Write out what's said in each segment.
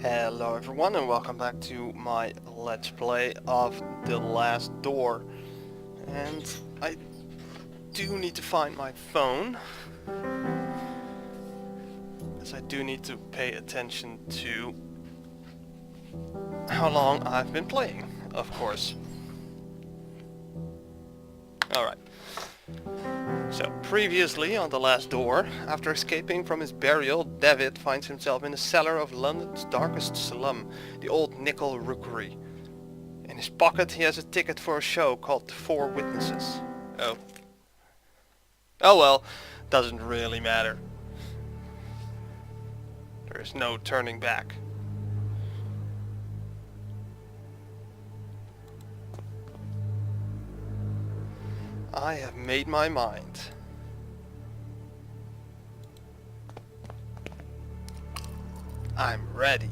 Hello everyone and welcome back to my Let's Play of The Last Door. And I do need to find my phone, as I do need to pay attention to how long I've been playing, of course. Alright. So, previously on The Last Door, after escaping from his burial, Devitt finds himself in the cellar of London's darkest slum, the Old Nickel Rookery. In his pocket he has a ticket for a show called The Four Witnesses. Oh. Oh well, doesn't really matter. There is no turning back. I have made my mind. I'm ready.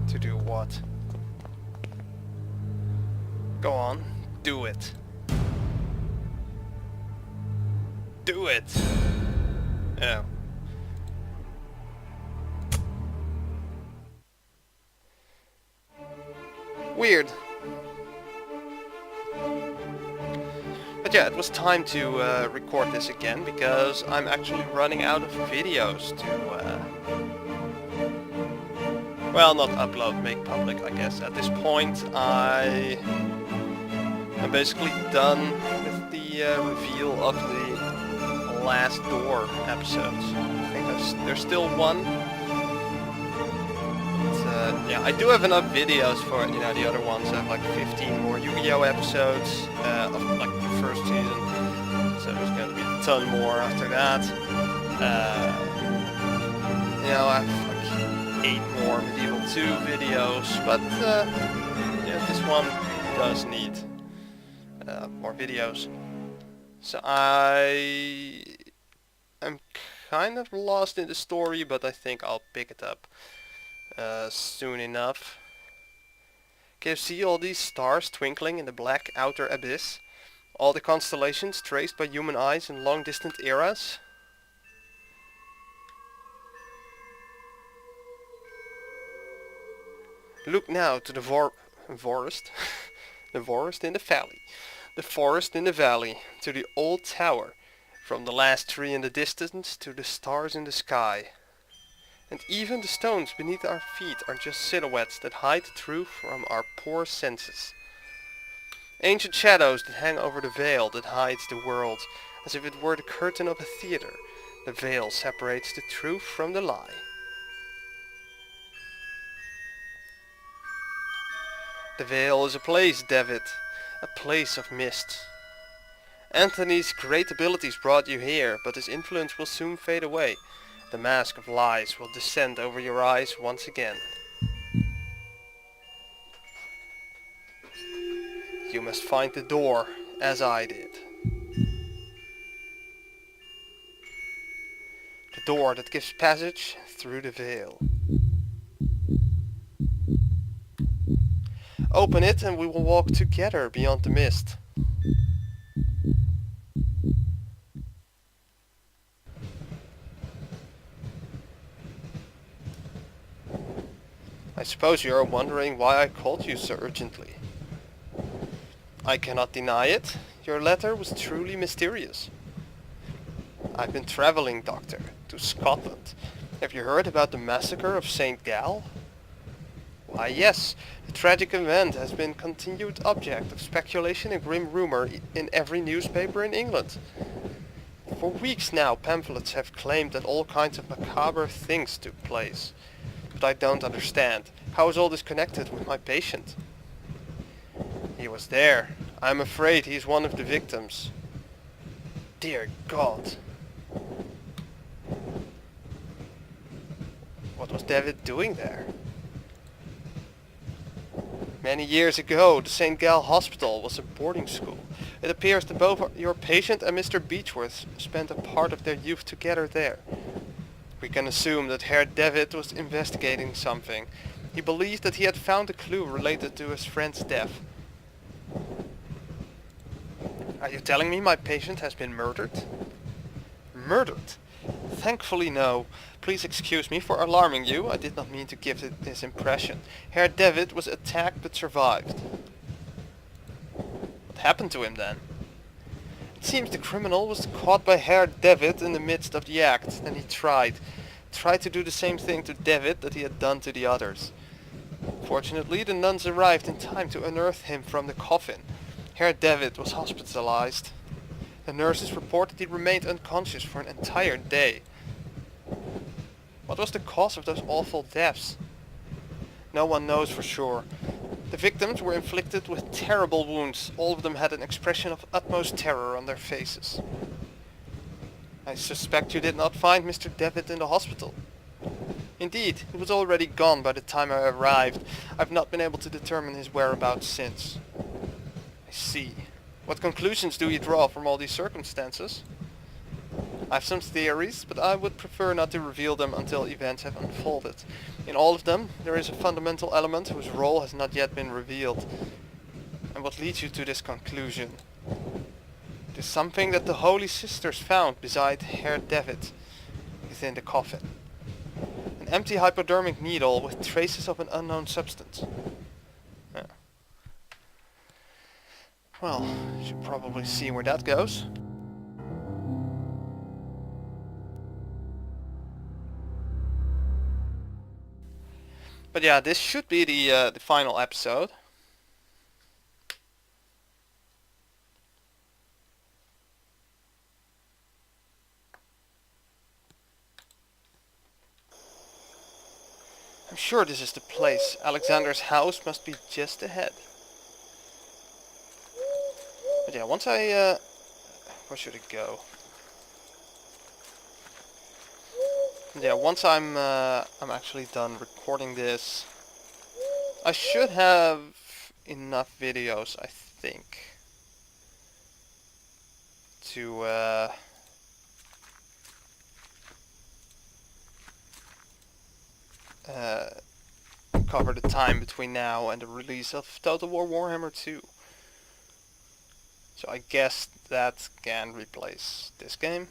To do what? Go on, do it. Do it! Oh. Weird. But yeah, it was time to record this again, because I'm actually running out of videos to, well, not upload, make public, I guess. At this point, I'm basically done with the reveal of the Last Door episodes. I think there's still one. Yeah, I do have enough videos for, you know, the other ones. I have like 15 more Yu-Gi-Oh episodes of like the first season. So there's going to be a ton more after that. You know, I have like 8 more Medieval 2 videos, but yeah, this one does need more videos. So I am kind of lost in the story, but I think I'll pick it up soon enough. Can you see all these stars twinkling in the black outer abyss? All the constellations traced by human eyes in long distant eras? Look now to the forest. The forest in the valley. The forest in the valley, to the old tower, from the last tree in the distance to the stars in the sky. And even the stones beneath our feet are just silhouettes that hide the truth from our poor senses. Ancient shadows that hang over the veil that hides the world, as if it were the curtain of a theater. The veil separates the truth from the lie. The veil is a place, Devitt, a place of mist. Anthony's great abilities brought you here, but his influence will soon fade away. The mask of lies will descend over your eyes once again. You must find the door, as I did. The door that gives passage through the veil. Open it and we will walk together beyond the mist. I suppose you are wondering why I called you so urgently. I cannot deny it. Your letter was truly mysterious. I've been traveling, Doctor, to Scotland. Have you heard about the massacre of St. Gall? Why, yes. The tragic event has been continued object of speculation and grim rumor in every newspaper in England. For weeks now, pamphlets have claimed that all kinds of macabre things took place. But I don't understand. How is all this connected with my patient? He was there. I'm afraid he's one of the victims. Dear God. What was Devitt doing there? Many years ago, the St. Gall Hospital was a boarding school. It appears that both your patient and Mr. Beechworth spent a part of their youth together there. We can assume that Herr Devitt was investigating something. He believed that he had found a clue related to his friend's death. Are you telling me my patient has been murdered? Murdered? Thankfully no. Please excuse me for alarming you. I did not mean to give it this impression. Herr Devitt was attacked but survived. What happened to him then? It seems the criminal was caught by Herr Devitt in the midst of the act. Then he tried to do the same thing to Devitt that he had done to the others. Fortunately, the nuns arrived in time to unearth him from the coffin. Herr Devitt was hospitalized. The nurses reported he remained unconscious for an entire day. What was the cause of those awful deaths? No one knows for sure. The victims were inflicted with terrible wounds. All of them had an expression of utmost terror on their faces. I suspect you did not find Mr. Devitt in the hospital. Indeed, he was already gone by the time I arrived. I've not been able to determine his whereabouts since. I see. What conclusions do you draw from all these circumstances? I have some theories, but I would prefer not to reveal them until events have unfolded. In all of them, there is a fundamental element whose role has not yet been revealed. And what leads you to this conclusion? It is something that the Holy Sisters found beside Herr Devitt within the coffin. An empty hypodermic needle with traces of an unknown substance. Yeah. Well, you should probably see where that goes. But yeah, this should be the final episode. I'm sure this is the place. Alexander's house must be just ahead. But yeah, once I... where should it go? Yeah, once I'm actually done recording this, I should have enough videos, I think, to cover the time between now and the release of Total War Warhammer 2. So I guess that can replace this game.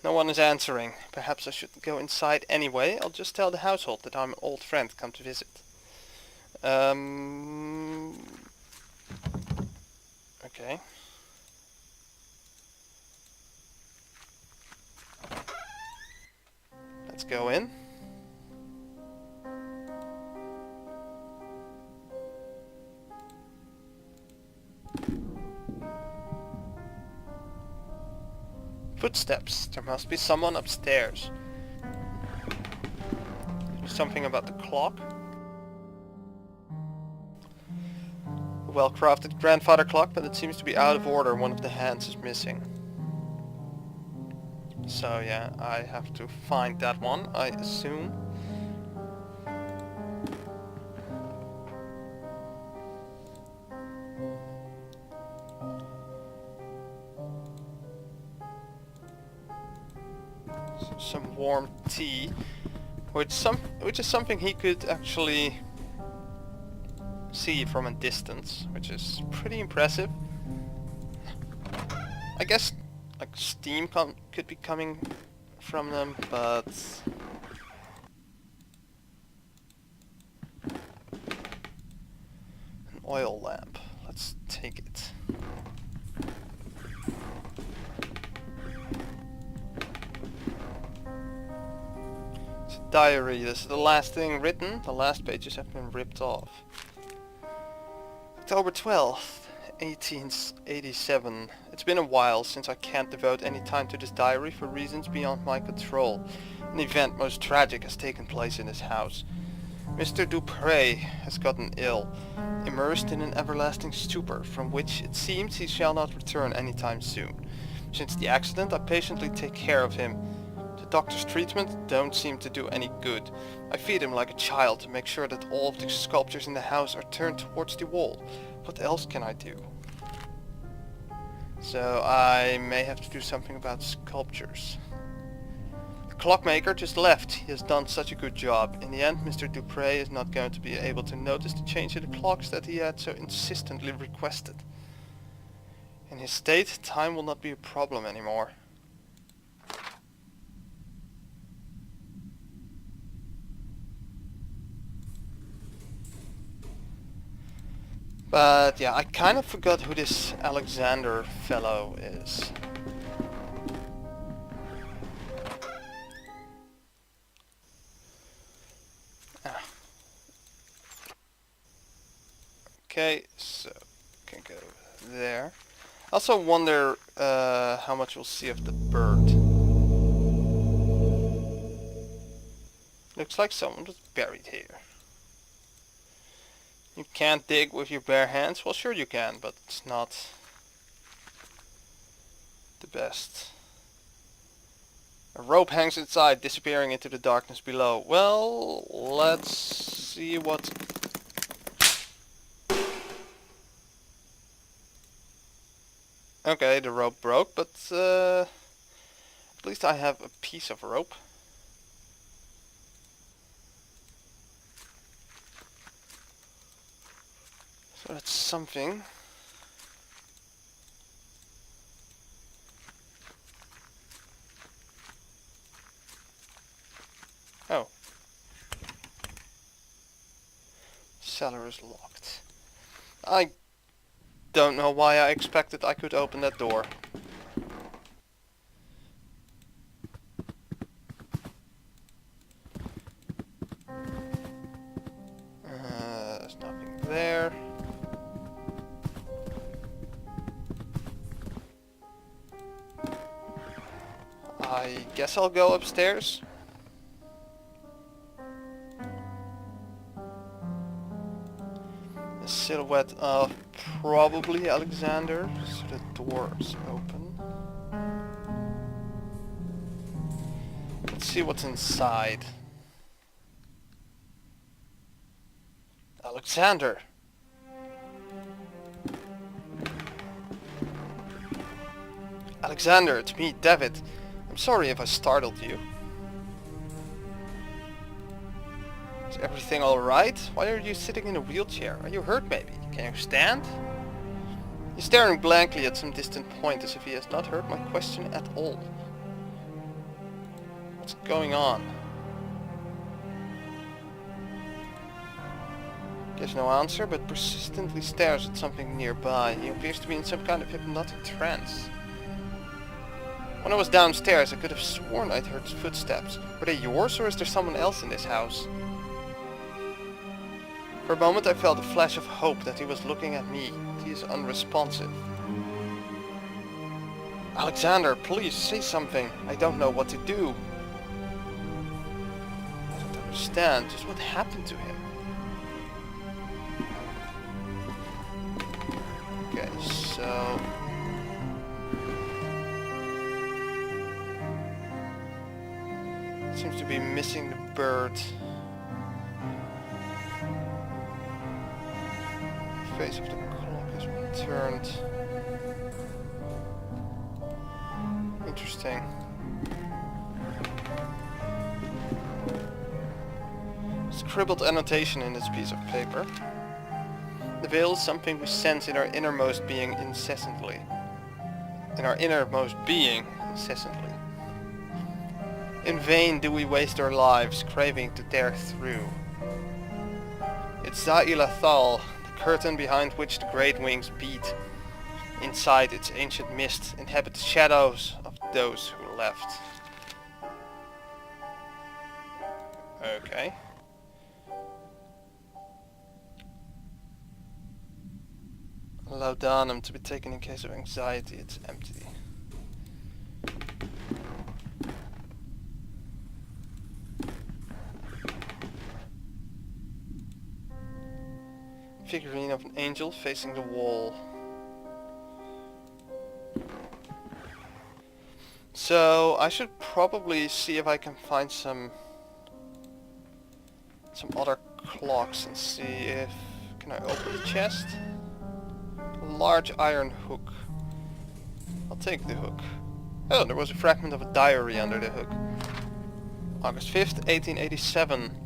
No one is answering. Perhaps I should go inside anyway. I'll just tell the household that I'm an old friend come to visit. Okay. Let's go in. Footsteps. There must be someone upstairs. Something about the clock. A well-crafted grandfather clock, but it seems to be out of order. One of the hands is missing. So yeah, I have to find that one, I assume. Some warm tea, which is something he could actually see from a distance, which is pretty impressive. I guess like steam could be coming from them, but an oil lamp. Let's take it. Diary. This is the last thing written. The last pages have been ripped off. October 12th, 1887. It's been a while since I can't devote any time to this diary for reasons beyond my control. An event most tragic has taken place in this house. Mr. Dupré has gotten ill, immersed in an everlasting stupor from which it seems he shall not return anytime soon. Since the accident, I patiently take care of him. Doctor's treatment don't seem to do any good. I feed him like a child to make sure that all of the sculptures in the house are turned towards the wall. What else can I do? So I may have to do something about sculptures. The clockmaker just left. He has done such a good job. In the end, Mr. Dupré is not going to be able to notice the change in the clocks that he had so insistently requested. In his state, time will not be a problem anymore. But yeah, I kind of forgot who this Alexander fellow is. Ah. Okay, so can go there. I also wonder how much we'll see of the bird. Looks like someone was buried here. You can't dig with your bare hands? Well, sure you can, but it's not the best. A rope hangs inside, disappearing into the darkness below. Well, let's see what... Okay, the rope broke, but at least I have a piece of rope. So that's something. Oh. Cellar is locked. I don't know why I expected I could open that door. There's nothing there. I guess I'll go upstairs. A silhouette of probably Alexander, so the door is open. Let's see what's inside. Alexander! Alexander, it's me, Devitt. I'm sorry if I startled you. Is everything alright? Why are you sitting in a wheelchair? Are you hurt maybe? Can you stand? He's staring blankly at some distant point as if he has not heard my question at all. What's going on? Gives no answer, but persistently stares at something nearby. He appears to be in some kind of hypnotic trance. When I was downstairs, I could have sworn I'd heard footsteps. Were they yours, or is there someone else in this house? For a moment I felt a flash of hope that he was looking at me. He is unresponsive. Alexander, please say something. I don't know what to do. I don't understand. Just what happened to him? Okay, so... seems to be missing the bird. The face of the clock has been turned. Interesting. Scribbled annotation in this piece of paper. The veil is something we sense in our innermost being incessantly. In our innermost being incessantly. In vain do we waste our lives craving to tear through. It's Za'ilathal, the curtain behind which the great wings beat. Inside its ancient mist inhabit the shadows of those who left. Okay. Laudanum to be taken in case of anxiety. It's empty. Figurine of an angel facing the wall. So I should probably see if I can find some other clocks and see if... Can I open the chest? A large iron hook. I'll take the hook. Oh, there was a fragment of a diary under the hook. August 5th, 1887.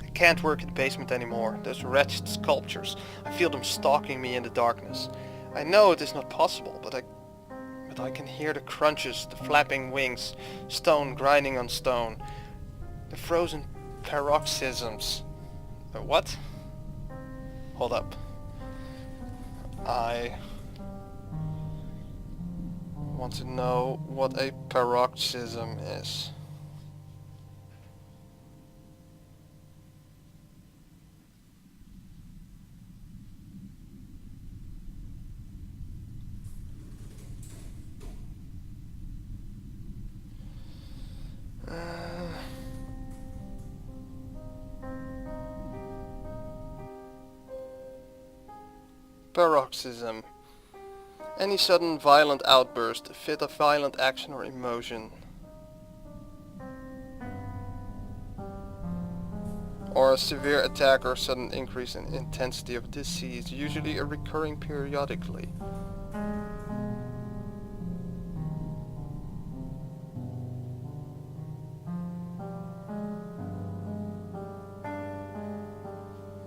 I can't work in the basement anymore. Those wretched sculptures. I feel them stalking me in the darkness. I know it is not possible, but I can hear the crunches, the flapping wings, stone grinding on stone, the frozen paroxysms. What? hold up. I want to know what a paroxysm is. Paroxysm. Any sudden violent outburst, a fit of violent action or emotion. Or a severe attack or sudden increase in intensity of disease, usually recurring periodically.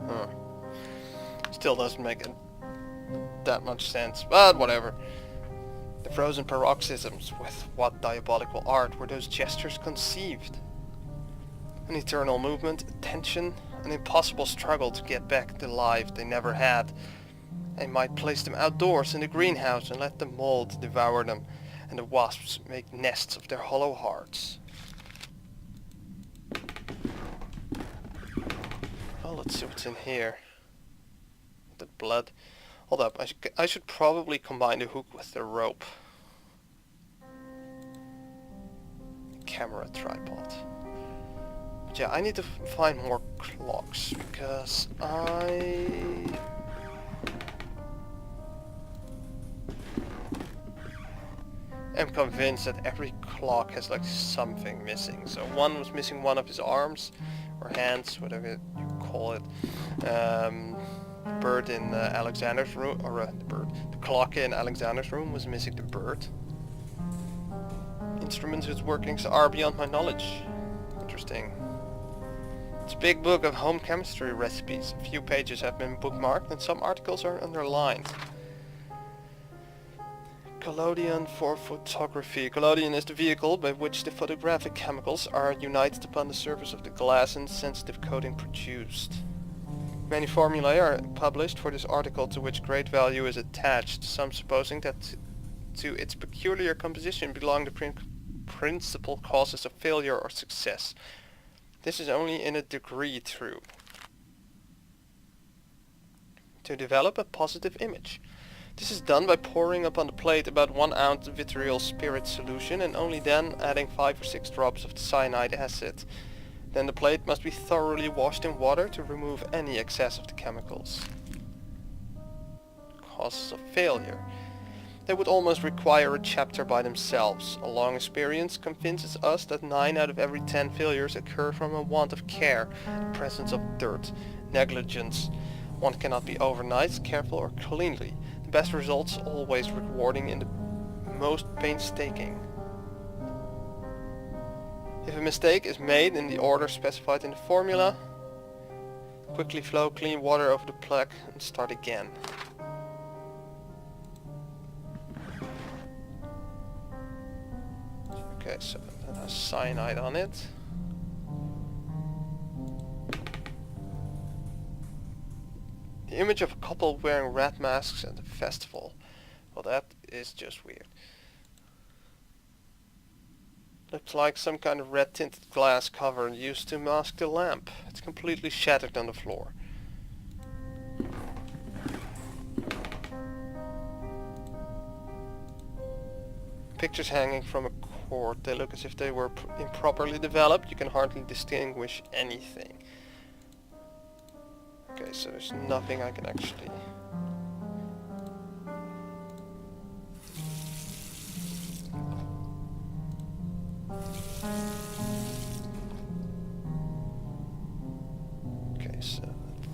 Huh. Still doesn't make it that much sense, but whatever. The frozen paroxysms, with what diabolical art were those gestures conceived? An eternal movement, a tension, an impossible struggle to get back the life they never had. I might place them outdoors in the greenhouse and let the mold devour them, and the wasps make nests of their hollow hearts. Well, let's see what's in here. The blood. Hold up, I should probably combine the hook with the rope. Camera tripod. But yeah, I need to find more clocks, because I am convinced that every clock has like something missing. So one was missing one of his arms, or hands, whatever you call it. Bird in Alexander's room, or the clock in Alexander's room was missing the bird. Instruments whose workings are beyond my knowledge. Interesting. It's a big book of home chemistry recipes. A few pages have been bookmarked and some articles are underlined. Collodion for photography. Collodion is the vehicle by which the photographic chemicals are united upon the surface of the glass and sensitive coating produced. Many formulae are published for this article to which great value is attached, some supposing that to its peculiar composition belong the principal causes of failure or success. This is only in a degree true. To develop a positive image. This is done by pouring upon the plate about 1 ounce vitriol spirit solution and only then adding 5 or 6 drops of the cyanide acid. Then the plate must be thoroughly washed in water to remove any excess of the chemicals. Causes of failure. They would almost require a chapter by themselves. A long experience convinces us that 9 out of every 10 failures occur from a want of care, the presence of dirt, negligence. One cannot be overnice, careful or cleanly. The best results always rewarding in the most painstaking. If a mistake is made in the order specified in the formula, quickly flow clean water over the plaque and start again. Okay, so that has cyanide on it. The image of a couple wearing rat masks at a festival. Well, that is just weird. Looks like some kind of red tinted glass cover used to mask the lamp. It's completely shattered on the floor. Pictures hanging from a cord. They look as if they were improperly developed. You can hardly distinguish anything. Okay, so there's nothing I can actually... Okay, so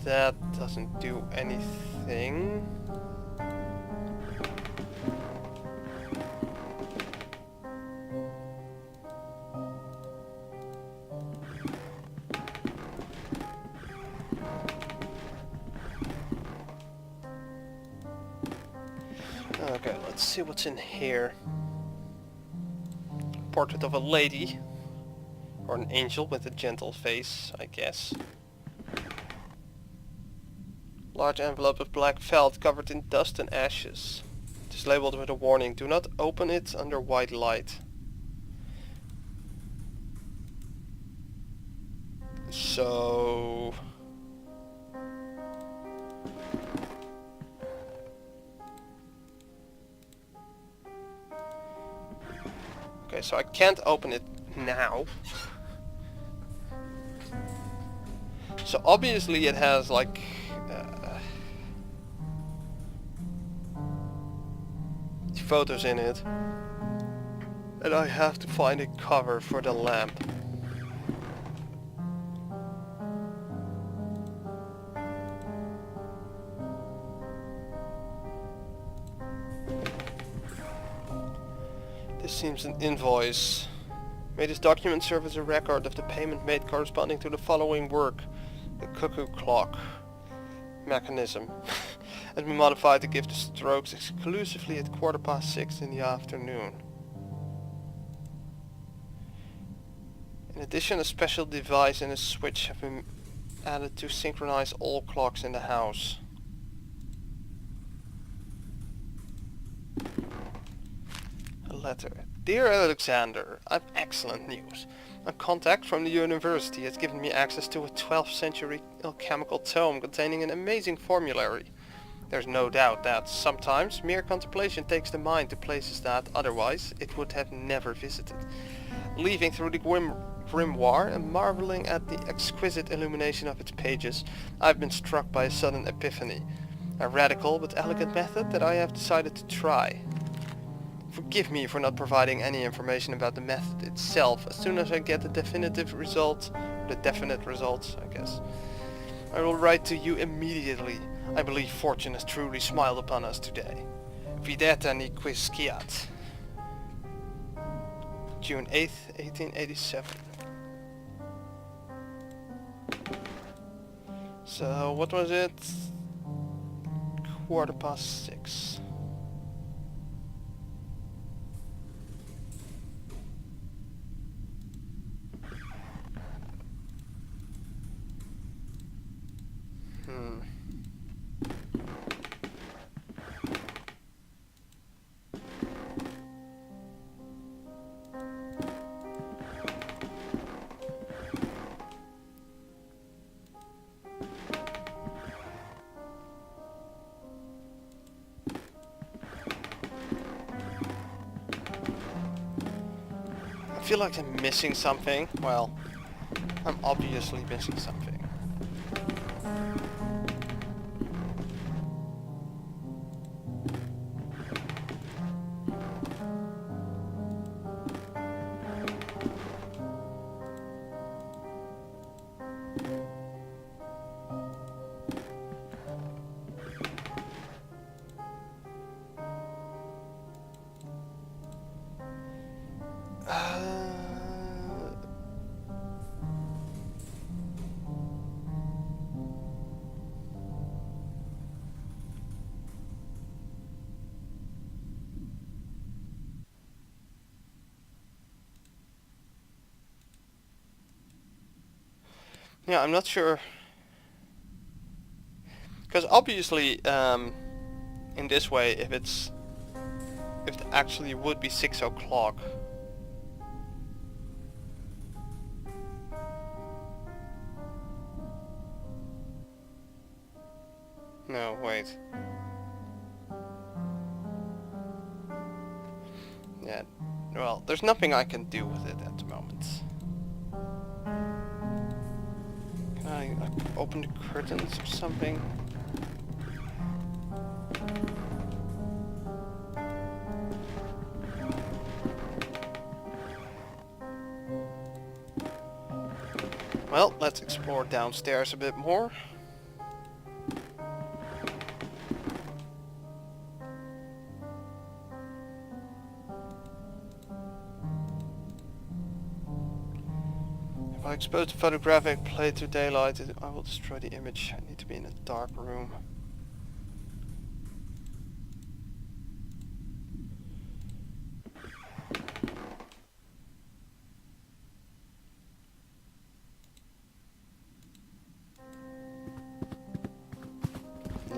that doesn't do anything. Okay, let's see what's in here. Portrait of a lady. Or an angel with a gentle face, I guess. Large envelope of black felt covered in dust and ashes. It is labeled with a warning, do not open it under white light. So... okay, so I can't open it now. So obviously it has like... photos in it. And I have to find a cover for the lamp. This seems an invoice. May this document serve as a record of the payment made corresponding to the following work. The cuckoo clock mechanism. And be modified to give the strokes exclusively at 6:15 in the afternoon. In addition, a special device and a switch have been added to synchronize all clocks in the house. A letter. Dear Alexander, I have excellent news. A contact from the university has given me access to a 12th century alchemical tome containing an amazing formulary. There's no doubt that sometimes mere contemplation takes the mind to places that otherwise it would have never visited. Leafing through the grimoire and marveling at the exquisite illumination of its pages, I've been struck by a sudden epiphany. A radical but elegant method that I have decided to try. Forgive me for not providing any information about the method itself. As soon as I get the definite results, I guess, I will write to you immediately. I believe fortune has truly smiled upon us today. Videta ni quisquiat. June 8th, 1887. So, what was it? 6:15. I feel like I'm missing something. Well, I'm obviously missing something. Yeah, I'm not sure. Because obviously, in this way, if it actually would be 6 o'clock. No, wait. Yeah, well, there's nothing I can do with it at the moment. Can I open the curtains or something? Well, let's explore downstairs a bit more. If I expose the photographic plate to daylight, I will destroy the image. I need to be in a dark room.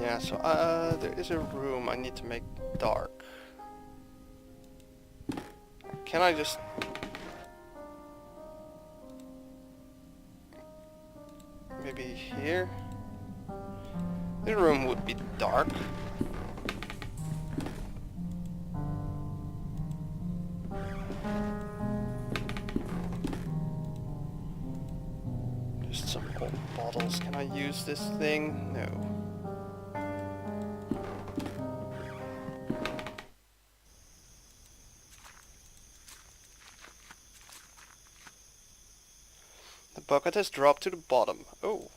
Yeah, so there is a room I need to make dark. Can I just... maybe here? The room would be dark. Just some old bottles. Can I use this thing? No. The bucket has dropped to the bottom. Oh.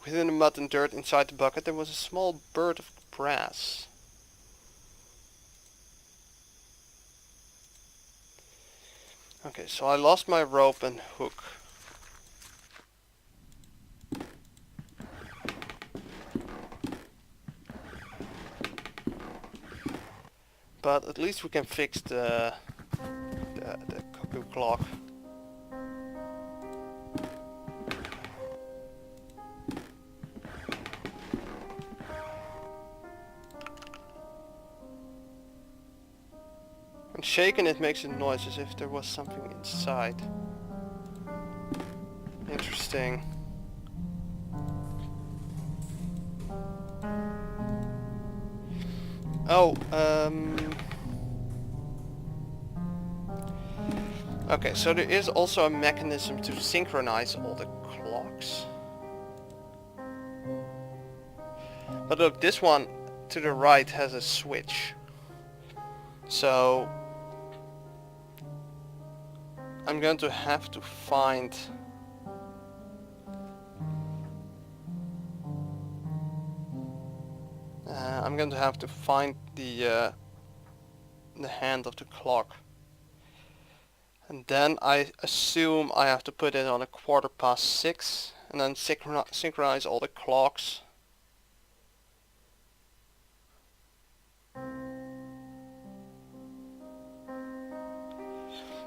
Within the mud and dirt inside the bucket there was a small bird of brass. Okay, so I lost my rope and hook. But at least we can fix the cuckoo clock. When shaken it makes a noise as if there was something inside. Interesting. Oh, okay, so there is also a mechanism to synchronize all the clocks. But look, this one to the right has a switch. So I'm going to have to find the hand of the clock. And then I assume I have to put it on 6:15 and then synchronize all the clocks.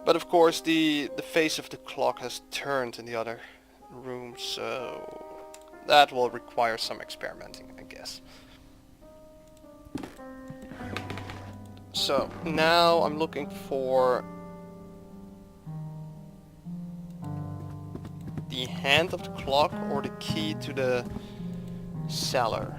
But of course the face of the clock has turned in the other room, so that will require some experimenting, I guess. So now I'm looking for the hand of the clock or the key to the cellar.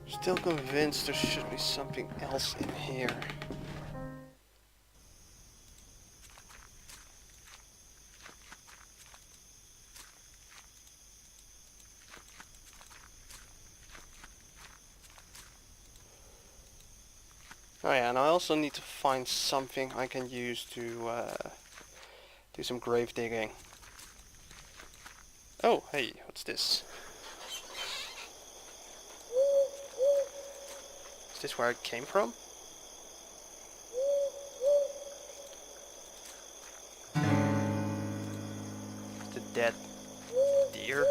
Still convinced there should be something else in here. Oh yeah, and I also need to find something I can use to do some grave digging. Oh, hey, what's this? Is this where it came from? The dead deer?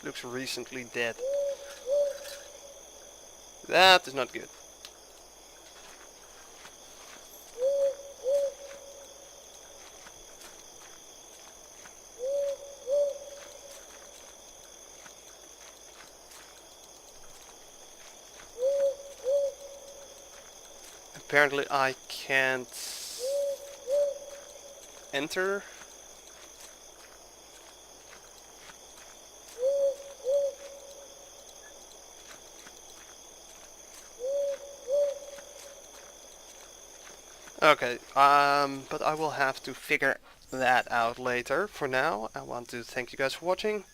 Looks recently dead. That is not good. Apparently I can't enter. Okay, but I will have to figure that out later. For now, I want to thank you guys for watching.